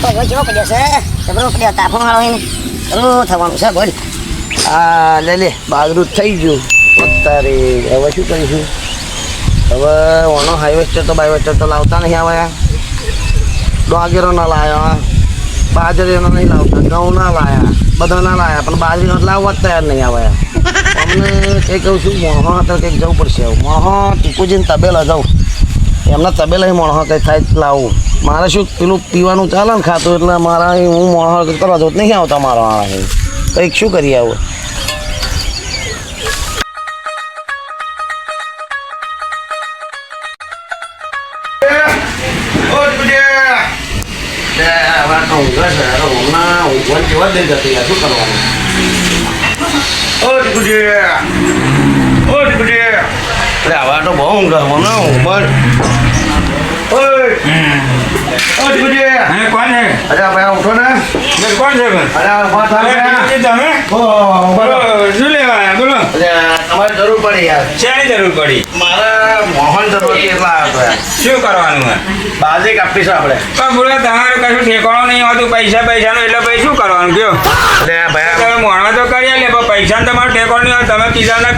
પગો કેવો પડ્યો છે જબરો પડ્યો તાપો વાળો એને ચલો થવાનું છે બોલ આ લે બાજરું થઈ ગયું અત્યારે હવે શું કરીશું હવે ઓનો હાઈવે તો બાઈવે તો લાવતા નહીં આવે ડોગેરો ના લાવ્યા બાજરીનો નહીં લાવતા ઘઉં ના લાવ્યા બધા ના લાવ્યા પણ બાજરીનો લાવવા જ તૈયાર નહીં આવે અમને કંઈ કહું છું મોણો તો કંઈક જવું પડશે મોણો ટીકુજીને તબેલા જાઉં એમના તબેલા મોણો કંઈ થાય લાવું મારે શું પેલું પીવાનું ચાલે ને ખાતું એટલે મારા હું મોણો કરવા જવું નહીં આવતા મારો કંઈક શું કરીએ આવું આવા તો બહુ ઊંઘ કોણ છે? અરે ભાઈ ઉઠો ને કોણ છે? તમે શું લેવા બોલો? તમારે જરૂર પડી યાર શેની જરૂર પડી? મારા મોહન જરૂર હતી એટલા આવ્યો યાર શું કરવાનું હે? બાજી કાપી છે આપણે પણ બોલો તમારું કશું ઠેકાણું નહીં હોતું પૈસાનું એટલે પછી શું કરવાનું કયો? ભાઈ તમે મોણવા તો કરી લે પણ પૈસા તમારું ઠેકાણું નહીં હોય તમે પીધા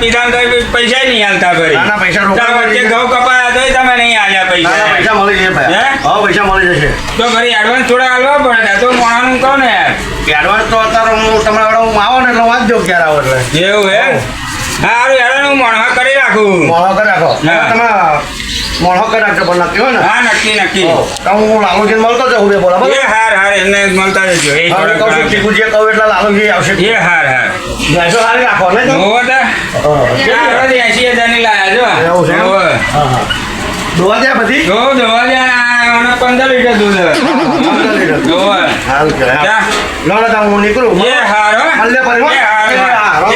પૈસા નહીં હાલતા કરી ના પૈસા વચ્ચે ઘઉં કપાયા તોય તમે નહીં હાલ્યા પૈસા પૈસા મળી જશે ભાઈ હા પૈસા મળી જશે તો ફરી એડવાન્સ થોડા હાલવા પડે તો મોણાનું કહો ને યાર એડવાન્સ તો અત્યારે હું તમારા હું આવો ને એટલે વાંચજો ક્યારે આવો એટલે એવું હે સારું યાર હું મોણવા કરી રાખું મોણો કરી રાખો તમે મોણો કરી રાખજો પણ નક્કી હોય ને હા નક્કી તો હું લાલુજી મળતો જાઉં બે બોલા એ હાર એમને મળતા જજો એ ટીકુજી કહું એટલે લાલુજી આવશે એ હાર ભેંસો સારી રાખો ને હોવો 80,000 ની લાયા જો એવું છે હોવે. હા દોવા દે બધી જોવા દે 15 લીટર દૂધ હોવે. હાલ કે જા. હું નીકળું એ હાર હો. હાલ લે પરી એ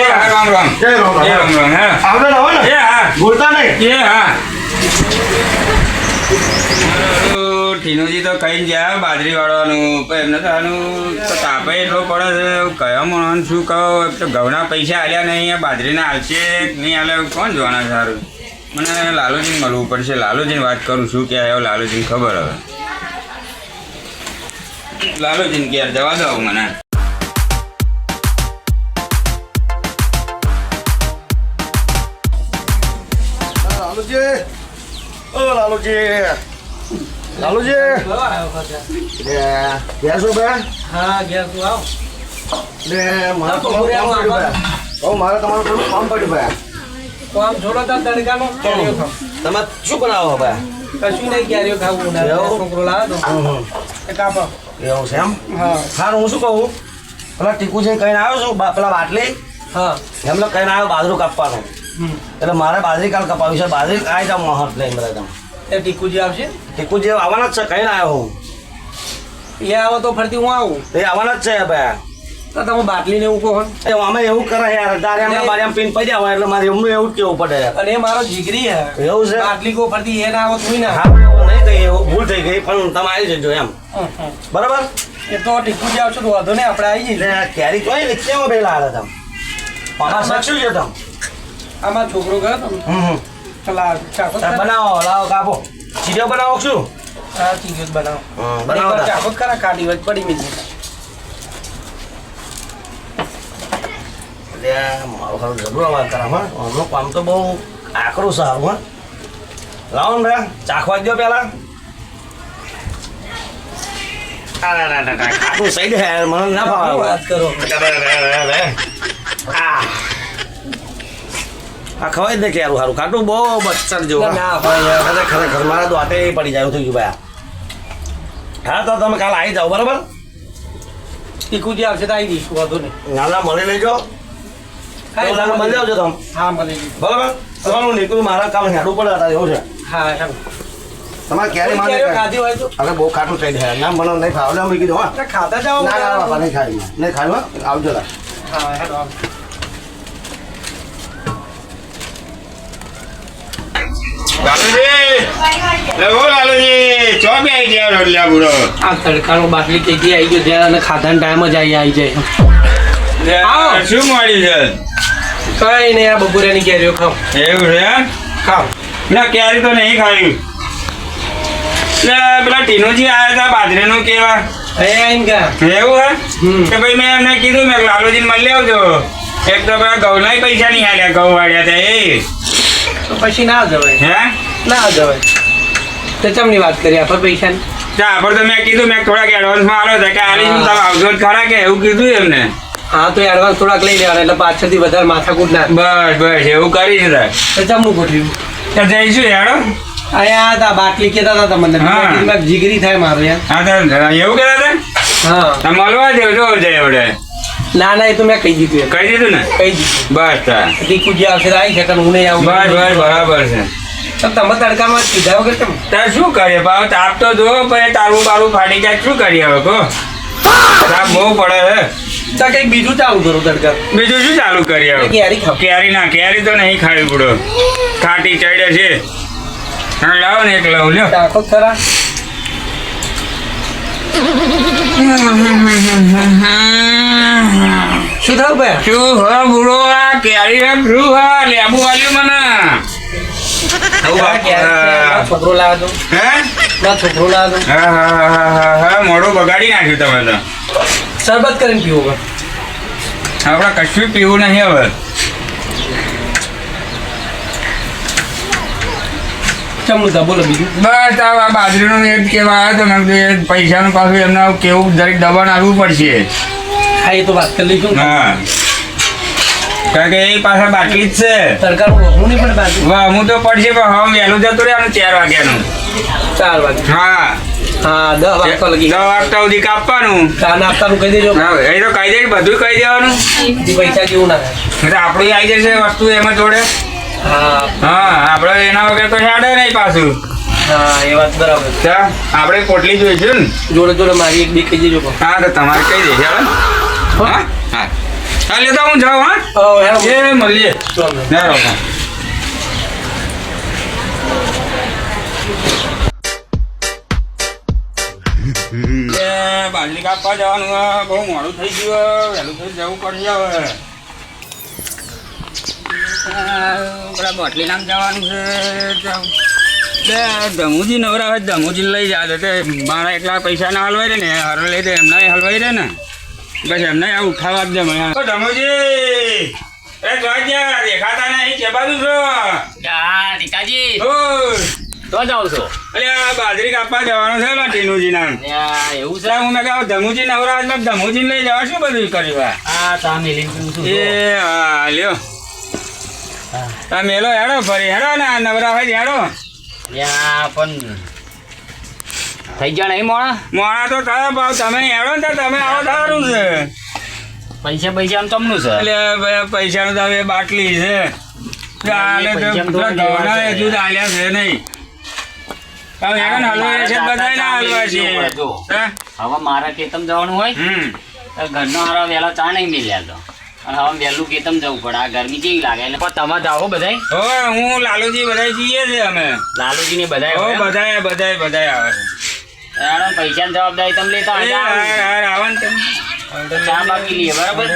હાર રામ રામ જય રામ એ રામ રામ હા આવડે રહો ને એ હા ભૂલતા નહીં એ હા ટીનુજી તો કઈ ગયા બાજરી વાળવાનું પણ એમને તો આનું તાપે એટલો પડે છે કયો માણસ શું કહો તો ઘઉંના પૈસા આલ્યા નહીં બાજરીના હાલશે નહીં હાલે કોણ જોવાના સારું મને લાલુજીને મળવું પડશે લાલુજીને વાત કરું શું કે આવ્યો લાલુજીને ખબર હવે લાલુજીને ક્યારે જવા દો મને લાલુજી ઓ લાલુજી ગયા છો બે હા ગયા તું આવ મારે તમારું થોડું કામ પડ્યું ભાઈ તો આમ છોડો તાર તડકાનો કેરીઓ ખાવ તમે શું બનાવો ભાઈ કશું નહીં કેરીઓ ખાવું ના એવું? છોકરો લાવે તો એ કાપો એવું છે એમ હા સારું હું શું કહું પેલા ટીકુ છે કહીને આવ્યો છું પેલા બાટલી હા એમને કહીને આવ્યો બાજરું કાપવાનું એટલે મારે બાજરી કાલ કપાવી છે બાજરી આવી જાવ મહત્વ લઈને બધા તમે એ ટીકુજી આવશે ટીકુ જે આવવાના જ છે કહીને આવ્યો હું એ આવો તો ફરતી હું આવું એ આવવાના જ છે ભાઈ તો તમે બાટલી ને એવું કહો ને. અમે એવું કરે યાર તારે એમના બારે પીન પડી આવે એટલે મારે એમનું એવું જ કેવું પડે અને એ મારો જીગરી હે એવું છે બાટલી કો ફરતી એ ના આવો તું ના હા એવું નહીં થઈ એવું ભૂલ થઈ ગઈ પણ તમે આવી જજો એમ બરાબર એ તો ટીકુજી આવશે તો વાંધો નહીં આપણે આવી જઈએ એટલે કેરી તો અહીં રિક્ષામાં પહેલા આવ્યા તમે પાપા શકશું છે તમે આમાં છોકરો ગયો તો ચલા ચાકો બનાવો લાવો કાપો ચીડિયો બનાવો શું હા ચીજો બનાવો બનાવો તા. ચાકો ખરા કાઢી વચ પડી મીધી એટલે મારું સારું જબરો અવાજ કરાવ હા હમણાં કામ તો બહુ આકરું સારું હા લાવો ને ભાઈ ચાખવા દો પેલા ખાટું સહી દે મને ના ભાવે વાત કરો આ ખવાય જ ને ક્યારું સારું ખાટું બહુ બચ્ચર જેવું ના હોય યાર. ખરેખર મારા દ્વાટે પડી જાય એવું થઈ ગયું ભાઈ હા તો તમે કાલે આવી જાઓ બરાબર ટીકુજી આવશે તો આવી દઈશું વાંધો નહીં નાના મળી લેજો મળી આવજો તમે હા મળી જઈશું બરાબર તમારું નીકળું મારા કામ હેડવું પડે અત્યારે એવું છે હા ચાલો તમારે ક્યારે કેરીઓ ખાધી હોય તો અરે બહુ ખાટું થઈ જાય ના મને નહીં ખાવ મૂકી કીધું હા આપણે ખાતા જાઓ ના ના બાપા નહીં ખાઈ નહીં ખાયું હા આવજો લા હા હેડો આવો. લાલુજી ચો બે આવી ગયા રોટલા પૂરો આ તડકાનો બાટલી કેજી આવી ગયો ત્યારે અને ખાધાનો ટાઈમ જ આવી જાય આવો. શું મળ્યું છે કઈ નહીં આ બપોરેની કેરીઓ ખાઓ એવું છે એમ? ખાઓ ના ક્યારે તો નહીં ખાયું એટલે પેલા ટીનુજી આવ્યા હતા બાજરીનું કેવા અહીંયા આવીને ગયા. એવું હે હમ. કે ભાઈ મેં એમને કીધું મેં લાલુજીને મળી આવજો એક તો પેલા ઘઉંનાય પૈસા નહીં આલ્યા ઘઉં વાળ્યા હતા એ તો પછી ના જવાય. હે ના જવાય. તો ચમની વાત કરી આપણે પૈસાની. ત્યાં પર તો મેં કીધું મેં થોડાક એડવાન્સમાં આવ્યો હતા કે આલી તમે આવજો જ ખરા કે એવું કીધું એમને હા તો એડવાન્સ થોડાક લઈ લેવાના એટલે પાછળથી વધારે માથાકૂટ ના બસ બસ એવું કરીશ તાર તો ચમનું ગોઠવ્યું. તો જઈશું યાર અહીંયા હતા બાટલી કહેતા હતા તમને. હા. મેં કીધું મેં જીગરી થાય મારો યાર. હા તો એવું કહેતા હતા હા તમે મળવા દેવજો જાય હવે ના ના એ તો મેં કહી દીધું એમ. કહી દીધું ને કહી દીધું. બસ તાર ટીકુ જે આવશે તો આવી શકે ને હું નહીં આવું. બસ બસ બરાબર છે તો તમે તડકામાં કીધા વગર કેમ? તાર શું કરીએ ભાવ તાપ તો જો પછી તારું બારું ફાટી જાય શું કરીએ હવે કહો તાપ બહુ પડે હે તો કંઈક બીજું ચાલુ કરો તડકા. બીજું શું ચાલુ કરીએ હવે કેરી ખાવ. કેરી ના કેરી તો નહીં ખાવી પડો ખાટી ચડે છે હા લાવો ને એક લાવ લ્યો ચાખો ખરા. શું થયું ભાઈ? શું હ બુડો આ કેરી હે શું હ લેબુ આલ્યું મને છોકરો લાવે તો હે છોકરો લાવે તો હા મોઢું બગાડી નાખ્યું તમે તો શરબત કરીને પીવો. આપણે કશું પીવું નહીં હવે ચમનું તા બોલો બીજું. બસ આ બાજરીનો એ જ કહેવા આવ્યો તો મેં કીધું એ પૈસાનું પાછું એમને કેવું દરેક દબાણ આવવું પડશે હા એ તો વાત કરી લઈશું. હા કારણ કે એ પાછા બાટલી જ છે તડકાનું હું નહીં પણ બાજુ વાહ હું તો પડશે પણ હવે વહેલું જતું રહેવાનું 4 વાગ્યાનું 4 વાગે. હા હા 10 વાગતા લગી 10 વાગતા સુધી કાપવાનું ચા નાસ્તાનું કહી દેજો. હા એ તો કહી દે બધું કહી દેવાનું બધી પૈસા જેવું ના થાય. એટલે આપણું આવી જશે વસ્તુ એમાં જોડે હા હા આપણે એના વગર તો હેડે નહીં પાછું હા એ વાત બરાબર. ચા આપણે પોટલી જોઈશું ને જોડે જોડે મારી એક બે કહી દેજો પણ. હા તો તમારે કહી દેશે હા હા હા લેતા હું જાઉં હા હા હેડો. એ મળીએ ચાલો. ના રોકો બાજરી કાપવા જવાનું બહુ મોડું થઈ ગયું વહેલું થઈ જવું પડશે હવે પેલા બોટલી નામ જવાનું છે ધમુજી નવરા હોય ધમુજી લઈ જાય તે મારા એકલા પૈસા ના હલવાઈ રહે ને હર લઈ દે એમના હલવાઈ રહે ને બસ એમને આ ઉઠાવા જ દે મને ધમુજી એ જોઈ દેખાતા નહીં કે બાજુ છો ટીકાજી ઓય તો જાઉં છો અરે આ બાજરી કાપવા જવાનું છે ને ટીનુજી ના એવું છે. હું મેં કહું ધમુજી નવરા મેં ધમુજી લઈ જવા શું બધું કર્યું આ સામે લઈને પૂછું છું. એ હા લ્યો આ મેલો હેડો ફરી હેડો ને આ નવરા હોય હેડો ત્યાં પણ થઈ ગયા નહીં મોણા મોણા તો થાય ભાવ તમે હેડો ને તો તમે આવો સારું છે પૈસા પૈસાનું તમનું છે. એટલે પૈસાનું તો હવે બાટલી છે ચાલે તો પૈસાનું તો પેલા ઘઉંના હજુ તો આલ્યા છે નહીં હવે હેડો ને હલવાઈ છે બધાય ના હલવાય છે હે? હવે મારા ખેતમ જવાનું હોય હમ તો ઘરનો હારો વહેલો ચા નહીં મિલ્યા તો અને હવે વહેલું ખેતમ જવું પડે આ ગરમી કેવી લાગે એટલે પણ તમે જાઓ બધાય હવે હું લાલુજી બધા જઈએ છે અમે લાલુજી ને બધાય હો હોય એમ? બધાય આવે યાર, પૈસાની જવાબદારી તમે લેતા છે હોય તો આવો. આવો ને તમે તો ચા બાકી લઈએ બરાબર.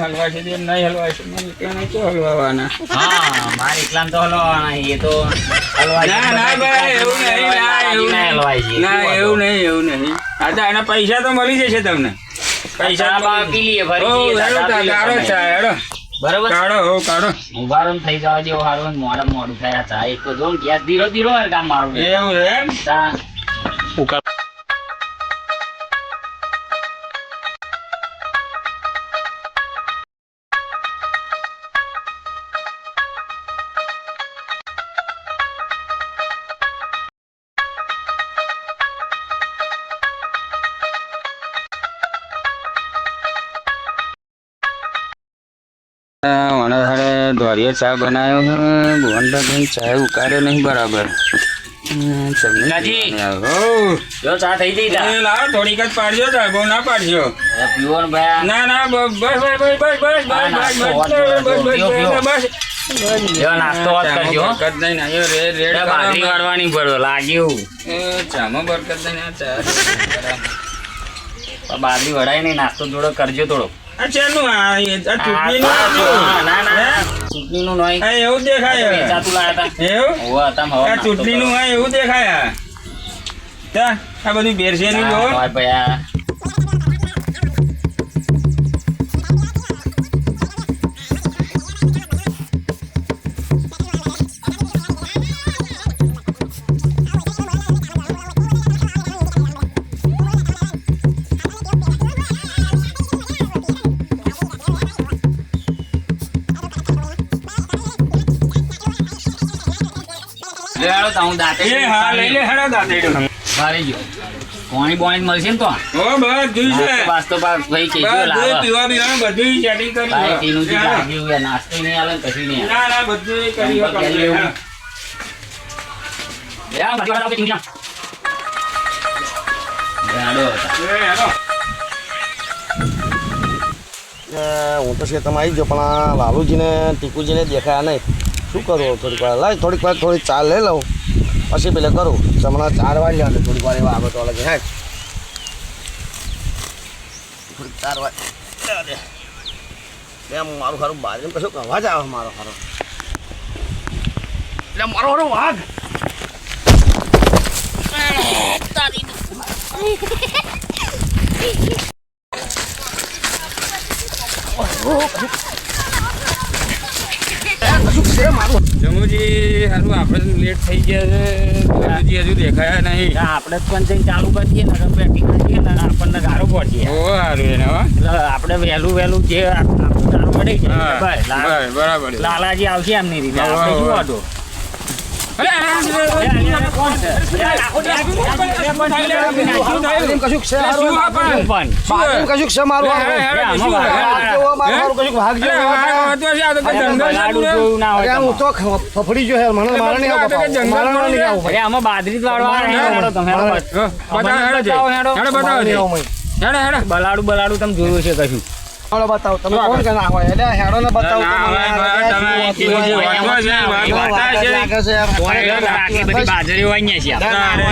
હલવા છે નહીં હલવા છે ત્યાં નહીં હલવાના હા મારે એકલામ તો હલવાના નહીં. એ તો હલવાય છે. ના ના ભાઈ એવું નહીં ના એવું ના હલવાય છે. ના એવું નહીં હા તો એના પૈસા તો મળી જશે તમને પૈસા ચા તો બા પી લઈએ ફરી હો જઈએ, હેડો ચા પી લઈએ કાઢો તમે. ચા હેડો બરાબર કાઢો હો કાઢો ઉભા રહો ને થઈ જવા જેવો હારો ને મોડું થાય આ ચા એક તો જો ને ગેસ ધીરો ધીરો હોય કામ મારું એવું એમ ચા દોરીએ ચા બનાવ્યો ભુવનભાઈ ચા ઉકાળ્યો નહીં બરાબર કાજી. જો ચા થઈ ગઈ ચા. લાવો થોડીક જ પાડજો ચા બહુ ના પાડજો અરે પીવો ને ભાઈ ના ના બસ બસ બસ બસ હા, નાસ્તો હોત બસ જો નાસ્તો વાત કરજો હો. બરકત નહીં ના એ રેડ રેડ અરે બાજરી વાળવાની પડો લાગ્યું ચામાં બરકત નહીં આ ચા પણ બાજરી વળાય નહીં નાસ્તો જોડો કરજો થોડો આ ચેનું આ ચૂંટણીનું હા, ના ના હે? ચૂંટણીનું નહીં આ એવું દેખાય વેચાતું લાયા હતા એવું હોવે, તમે હવે આ નાસ્તો ચૂંટણીનું કરો. આ એવું દેખાય તા આ બધું બેરસેનું હા, જો હોય ભાઈ આ લે હાલો તો હું દાંતે એ હા લઈ લે હેડો દાંતેડું. ભારી ગયો કોણી બોણી મળશે ને તો ઓ બધું છે. વાસ્તો ભાઈ કેજો બધું લાવો પીવા બીવાનું બધું સેટિંગ કરી ભાઈ લો. ટીનું થી લાગ્યું હોય નાસ્તો નહીં આલે ને કશું નહીં ના ના બધું કરી લો complete. લે આ બધી વાત આપણે ટીનું હાલો એ હેડો. હું તો શેતમાં આવી ગયો પણ આ લાલુજીને ટીકુજીને દેખાયા નહીં શું કરું થોડીક વાર લાય થોડી ચા લઈ લઉં પછી પેલે કરું હમણાં 4 વાગ્યા એટલે થોડીક વાર એવા આગળ તો લાગે હા થોડીક 4 વાગે એમ મારું સારું બાજુ કશું અવાજ આવે મારો સારો એટલે મારો સારો વાઘ જમુજી હારું આપણે લેટ થઈ ગયા છે જમુજી હજુ દેખાયા નહીં. આપણે જ પણ જઈને ચાલુ કરીએ ને બેટિંગ કરીએ ને આપણને ગારો પડશે ઓ હારું એને હો. એટલે આપણે વહેલું જે આપણું ચાલુ પડી હા, જાય બરાબર. લાલાજી આવશે એમની રીતે આપણે શું વાંધો અરે, અરે, કોણ છે કશુંક છે અરે, શું આ પણ? બાજુ કશુંક છે મારું અરે, હારું. અરે, શું વાઘ અરે, જેવો મારું હારું કશુંક વાઘ જેવો અરે, વાઘ. આ વાતો છે, આ તો કઈ જંગલ છે પૂરું. જોયું ના અરે હોય હું તો ફફડી ગયો યાર મને મારે નહીં આવું બાપા. મારે નહીં આવું અરે આમાં બાદરી જ વાળવા તમે બતાવો, હેડો, બતાવો છે. હેડો. બલાડું તમે જોયું છે કશું હાલો બતાવો તમે કોણ કે ના હોય એટલે હેડો ને બતાવો ના, તમે ભાઈ, યાર. તમે શું કીધું છે, વાંધો વાંધો છે, કેવો વાંધો વાઘ છે. લાગે છે યાર. આટલી બધી બાજરી હોય અહીંયા છે તારે.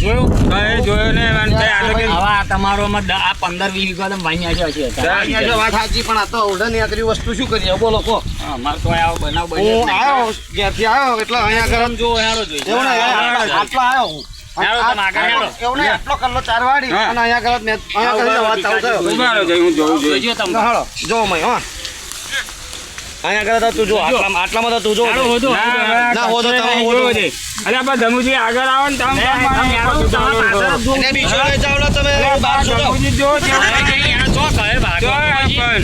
જોયું કઈ જોયું ને મને કઈ આ તો કઈ- હવે આ તમારો આ 15-20 વીઘા તમે વાંચ્યા છે અહીંયા જો વાત સાચી પણ આ તો ઓઢાની આકરી વસ્તુ શું કરીએ બોલો કો અમારે તો આવો બનાવ હું આવ્યો ઘેરથી આવ્યો એટલે અહીંયા આગળ જો હેડો જોઈ એવું નહીં આટલો આવ્યો હું હેડો તમે આગળ હેડો. એવું નહીં આટલો કલ્લો 4 વાળી હા. અને અહીંયા આગળ મેં અહીંયા આગળ વાત ચાલુ થયો ઉભા રહો જઈ, હું જોઉં છું. જોઈજો તમે હાલો જો મય હા અહીંયા આગળ તો તું જો આટલામાં તો તું જો હેડો હોજો. ના હોજો તમે હોજો અરે આપણે ધમુજી આગળ આવો ને તમે તમે હેડો, તમે પાછળ જ અને બીજો લઈ જાવ ને તમે બહાર છો જાઓ. ધમુજી જો છે. જો કહે ભાગ જો પણ.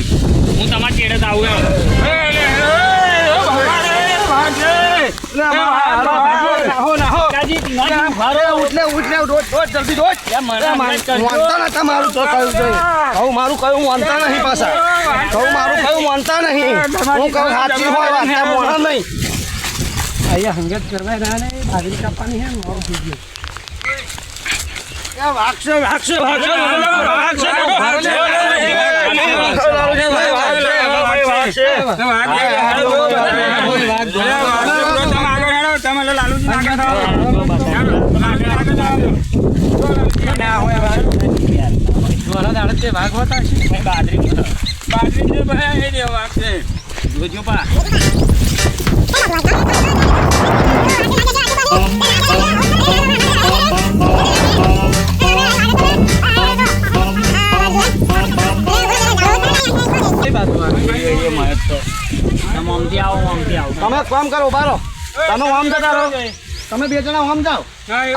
હું તમારા ચેડે જ આવું એમ. કાજી, ટીનાજી, અરે ઉઠને રોજ જલ્દી રોજ યા મને માનતા ના તમારું તો કહ્યું છે કહું મારું કહ્યું માનતા નહીં પાછા કહું મારું કહ્યું માનતા નહીં હું કહું સાચી હોય વાત ત્યાં મોણા નહીં અહીંયા હંગત કરવા ના ને બાજરી કાપવાની હે મોર થઈ ગયો વાગશે જોજો પા આમથી આવો તમે એક કામ કરો બારો તમે આમ જતા રહો તમે 2 જણા આમ જાઓ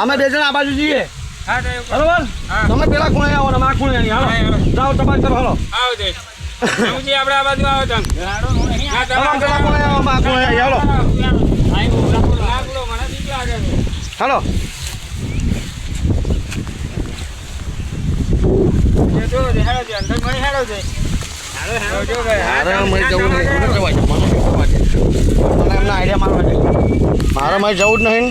અમે 2 જણા આ બાજુ જઈએ બરોબર તમે પેલા ખૂણે આવો ને આ ખૂણે અહીં હાલો જાઓ તમારે કરો હાલો આપણે આ બાજુ આવો તમે. તમે પેલા ખૂણે આવો અમે આ ખૂણે અહીં હાલો મને બીક લાગે છે. હાલો હેડો છે, અંદર મને હેડો છે. જો ભાઈ, મારે મય જવું નહીં મને જવાય મને એમના આઈડિયા મારવા દે મારે મય જવું જ નહીં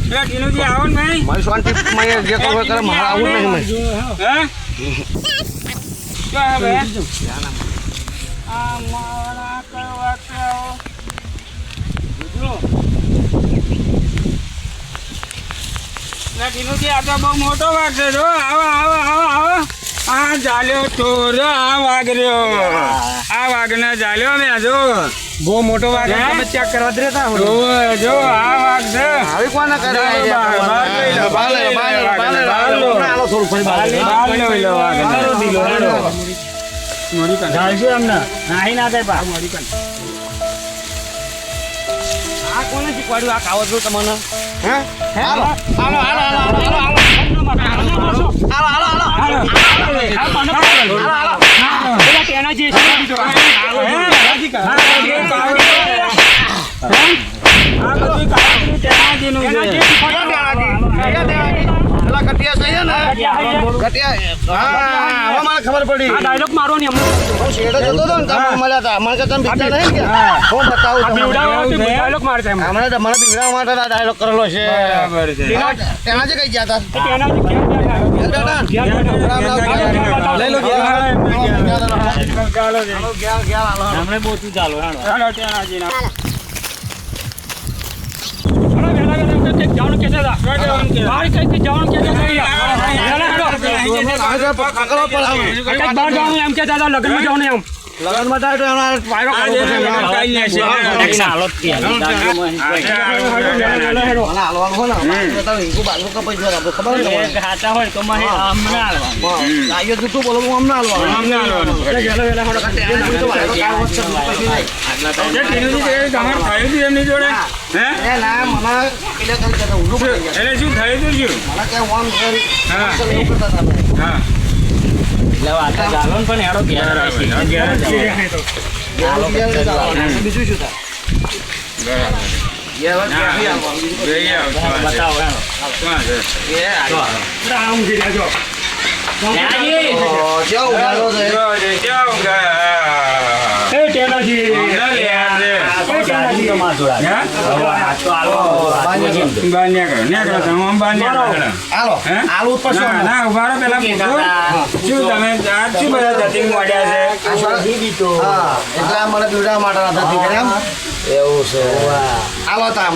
પેલા ટીનુજી આવો ને ભાઈ. મારી શાંતિ મય જે કરવું કરે મારે આવું જ નહીં મય હે? શું હે ભાઈ? આ મારા કરવા કેવો? જો. પેલા ટીનુજી આ તો બહુ મોટો વાઘ છે જો. આવો. આ જાલ્યો ચોર આ વાઘ રહ્યો. આ વાઘને જાલ્યો મેં જો. બહુ મોટો વાઘ હે? તમે ચેક કરવા દે તા જો આ વાઘ છે. આવી કોને કરે બાલે હાલો થોડું ફરી બાલે બાલ લો લો વાઘ. ચાલજો એમને નાહી ના થાય પા આ કોને શીખવાડ્યું આ કાવત નું તમને હે હાલો આ બધી કાળજી તેનાજીનું છે. હા હવે મને ખબર પડી આ ડાયલોગ મારો ને અમને હું શેડે જતો હતો ને તમે મળ્યા હતા મને કે તમે બીજા નહીં કે હું બતાવું તમને. ડાયલોગ મારશે એમ હમણાં મને બીવડાવવા માટે આ ડાયલોગ કરેલો છે બરાબર છે તેના જે કઈ ગયા હતા તેનાથી લઈ લો હમણે બહુ તું ચાલો હેડો ચાલો ત્યાં જઈને જવાનું કે છે બહાર કઈ જવાનું કે છે પકડો પડાવો બહાર જવાનું એમ કે દાદા લગ્નમાં જવાનું એમ લગનમાં થાય તો એના વાયરો કરવો પડશે કઈ નહીં હાલો મને હાલવાનું હોય ને તો ઈગો બાજુ કપાઈ જાય આપણે ખબર ને તમને? ખાતા હોય તો મને હમણાં હાલવાનું. આયો જૂઠું બોલો હું અમને હાલવાનું અમને હાલવાનું. તમારે થયું હતું એમની જોડે હે એ ના મને પેલા કરી દેતા ઊંધું પડી ગયા. એટલે શું થયું હતું શું મને કે ઓમ છે હા. એવું કરતા હતા આપણે. હા એટલે વાત તો ચાલો ને પણ હેડો ઘેર બરાબર. બીજું શું થાય? બતાવો હેડો. ન્યાજી. કેવું ઉડાડો છે? હાલો આલુ ઉપર શું? હા એટલે આ મને બીવડાવવા માટે હતા દીકરા એમ? એવું છે હાલો તામ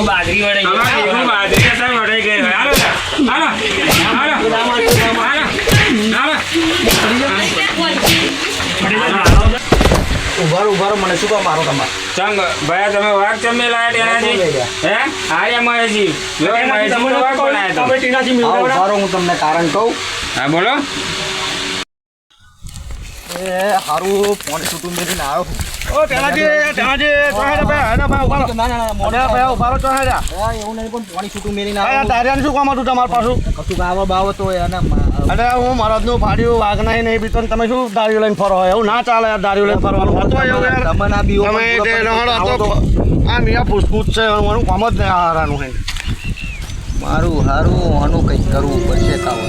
બાજરી વડે ઉભારો મને શું કહો મારો તમારે ચંગ ભાઈ તમે વાઘ ચમે લાયા તેનાથી હે આર્યા મહેશજી જો મહેશજી તો વાઘ બનાયા તો ઉભારો હું તમને કારણ કહું હા બોલો એ હારું પોણી છૂટું મેળીને આવ્યો ઓ એવું નહીં પણ પોણી છૂટું મેળીને આવ્યો શું કામ હતું તમારું પાછું કશું ગાવા બાવ તો એને અરે હું મરદનું ફાડ્યું વાઘ નહીં બીતો ને તમે શું દારૂ લઈને ફરો એવું ના ચાલે યાર દારૂ લઈને ફરવાનું હતું એવું યાર આ મિયા પૂછપૂછ છે મારું કામ જ નહીં હારાનું હે મારું હારું આનું કંઈક કરવું પડશે કાવો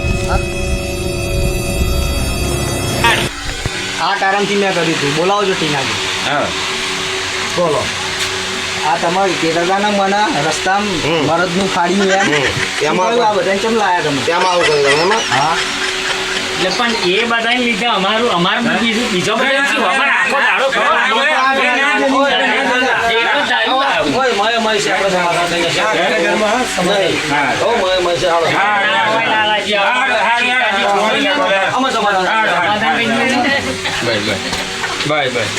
આ કારણથી મેં કર્યું હતું બોલાવજો ટીનાજી હા બોલો આ તમારી કેદારના મને રસ્તામાં મરદનું ફાડ્યું એમ એમાં આ બધાને ચમ લાયા તમે તેમાં આવું કરી દઉં એમાં હા એટલે પણ એ બધાને લીધે અમારું બીજો બધા શું? અમારે આખો દાડો ખરો. એક જ ચાલ્યું આવ્યું. ઓય મય મય છે આપણે સમાધાન થઈ જશે હા ઓ મય મય છે હાલો અમે સમાધાન બાય બાય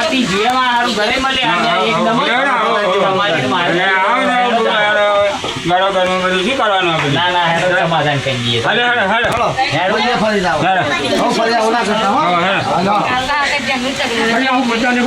પતિ જીવામાં હારું ઘરે મળે એકદમ જ. તમારી તો મારે ગાડો ગાડો બધું શું કરવાનું આપણે ના ના હેડો સમાધાન કરી દઈએ. હાલો હાલો હાલો હેડો ફરી જાઓ હાલો ફરી આવું ના કરતા હો હાલો હાલો હું બધાને